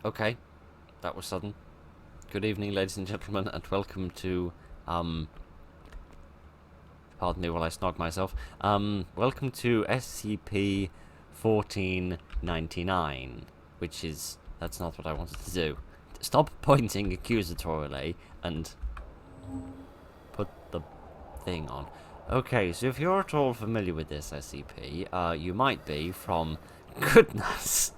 Okay, that was sudden. Good evening, ladies and gentlemen, and welcome to, pardon me while I snog myself, welcome to SCP-1499, which is, that's not what I wanted to do. Stop pointing accusatorily, and put the thing on. Okay, so if you're at all familiar with this SCP, you might be from, goodness.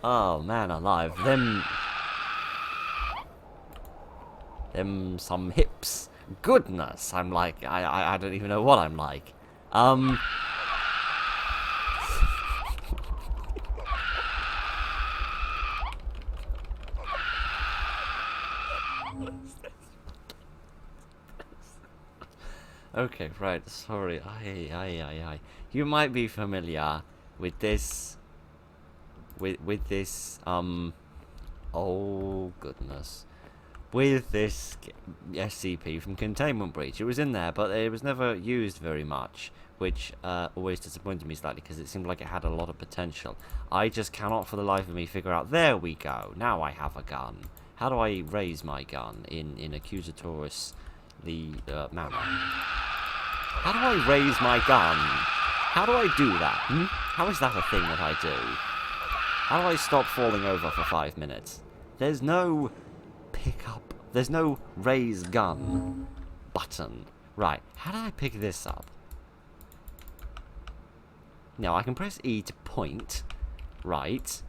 Oh man alive, them some hips. Goodness, I'm like, I don't even know what I'm like. Okay, right, sorry, you might be familiar with this, with this, oh goodness, with this SCP from Containment Breach. It was in there, but it was never used very much, which always disappointed me slightly, because it seemed like it had a lot of potential. I just cannot for the life of me figure out, there we go, now I have a gun. How do I raise my gun in accusatorious manner? How do I raise my gun? How do I do that? How is that a thing that I do? How do I stop falling over for 5 minutes? There's no pick up. There's no raise gun button. Right, how do I pick this up? Now, I can press E to point. Right.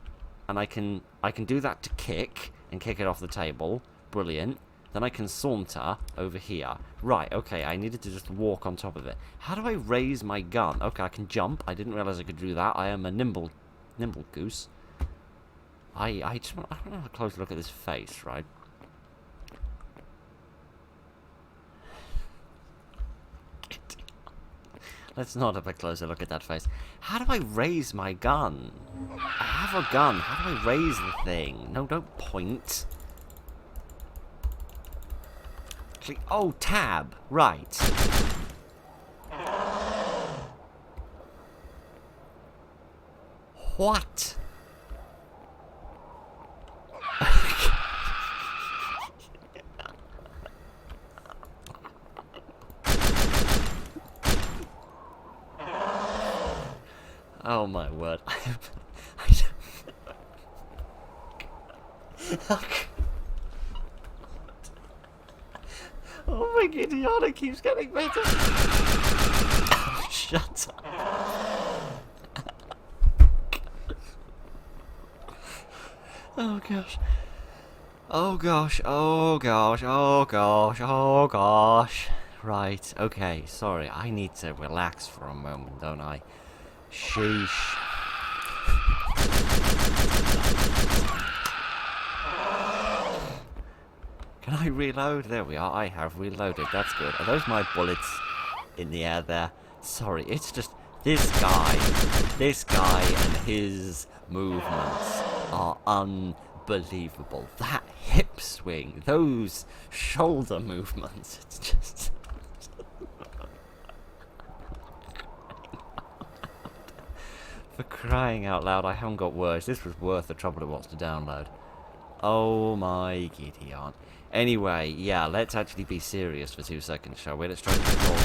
And I can do that to kick, and kick it off the table. Brilliant. Then I can saunter over here. Right, okay, I needed to just walk on top of it. How do I raise my gun? Okay, I can jump. I didn't realize I could do that. I am a nimble goose. I just want to have a close look at this face, right? Let's not have a closer look at that face. How do I raise my gun? I have a gun. How do I raise the thing? No, don't point. Oh, tab. Right. What? Oh my word. Oh my Gideon, keeps getting better. Oh, shut up. Oh gosh. Oh gosh, oh gosh, oh gosh, oh gosh. Right, okay, sorry, I need to relax for a moment, don't I? Sheesh. Can I reload? There we are, I have reloaded, that's good. Are those my bullets in the air there? Sorry, it's just, this guy and his movements are unbelievable. That hip swing, those shoulder movements, it's just... For crying out loud, I haven't got words. This was worth the trouble it was to download. Oh my Gideon. Anyway, yeah, let's actually be serious for 2 seconds, shall we? Let's try to control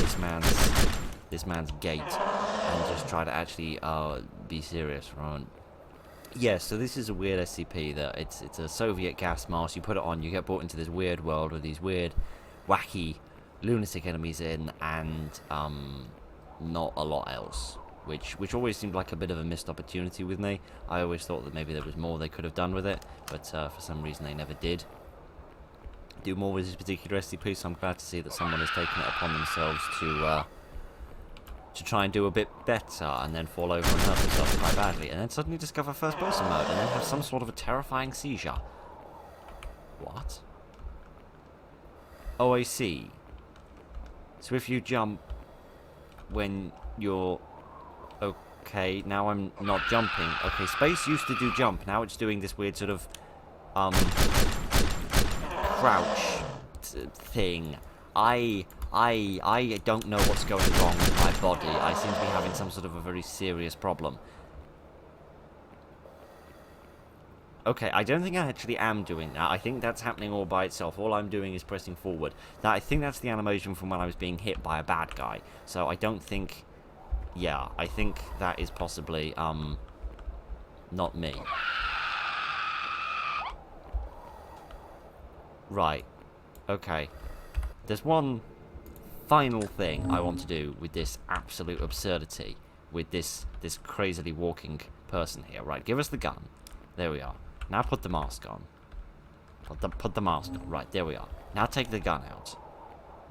this man's gait and just try to actually be serious for a moment. Yeah, so this is a weird SCP that it's a Soviet gas mask. You put it on, you get brought into this weird world with these weird, wacky, lunatic enemies in, and not a lot else. Which always seemed like a bit of a missed opportunity with me. I always thought that maybe there was more they could have done with it, but for some reason they never did do more with this particular SCP, so I'm glad to see that someone has taken it upon themselves to try and do a bit better, and then fall over and hurt themselves quite badly, and then suddenly discover first-person mode, and then have some sort of a terrifying seizure. What? Oh, I see. So if you jump when you're... Okay, now I'm not jumping. Okay, space used to do jump. Now it's doing this weird sort of, crouch thing. I don't know what's going wrong with my body. I seem to be having some sort of a very serious problem. Okay, I don't think I actually am doing that. I think that's happening all by itself. All I'm doing is pressing forward. I think that's the animation from when I was being hit by a bad guy. So I don't think... Yeah, I think that is possibly, not me. Right. Okay. There's one final thing I want to do with this absolute absurdity. With this crazily walking person here. Right, give us the gun. There we are. Now put the mask on. Put the mask on. Right, there we are. Now take the gun out.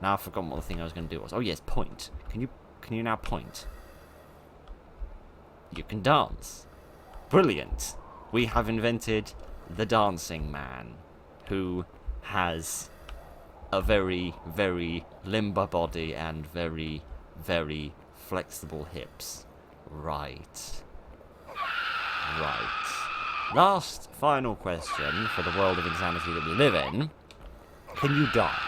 Now I've forgotten what the thing I was going to do was. Oh yes, point. Can you now point? You can dance. Brilliant. We have invented the dancing man, who has a very, very limber body and very, very flexible hips. Right. Right. Last final question for the world of insanity that we live in. Can you die?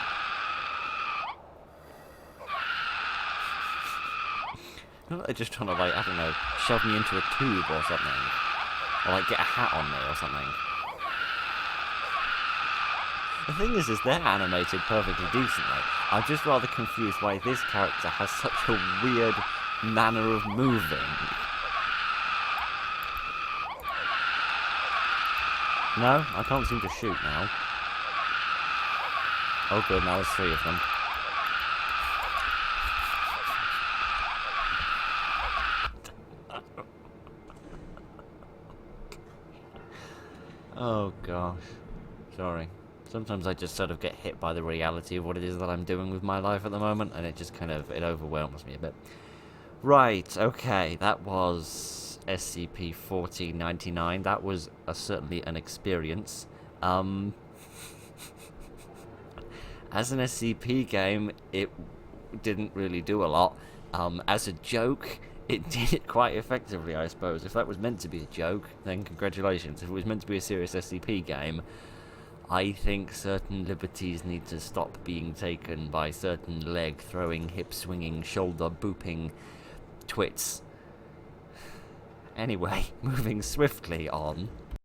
They're just trying to, like, I don't know, shove me into a tube or something. Or, like, get a hat on me or something. The thing is they're animated perfectly decently. I'm just rather confused why this character has such a weird manner of moving. No, I can't seem to shoot now. Oh good, now there's 3 of them. Oh gosh. Sorry. Sometimes I just sort of get hit by the reality of what it is that I'm doing with my life at the moment, and it just kind of, it overwhelms me a bit. Right, okay, that was SCP-1499. That was certainly an experience. As an SCP game, it didn't really do a lot. As a joke, it did it quite effectively, I suppose. If that was meant to be a joke, then congratulations. If it was meant to be a serious SCP game, I think certain liberties need to stop being taken by certain leg-throwing, hip-swinging, shoulder-booping twits. Anyway, moving swiftly on.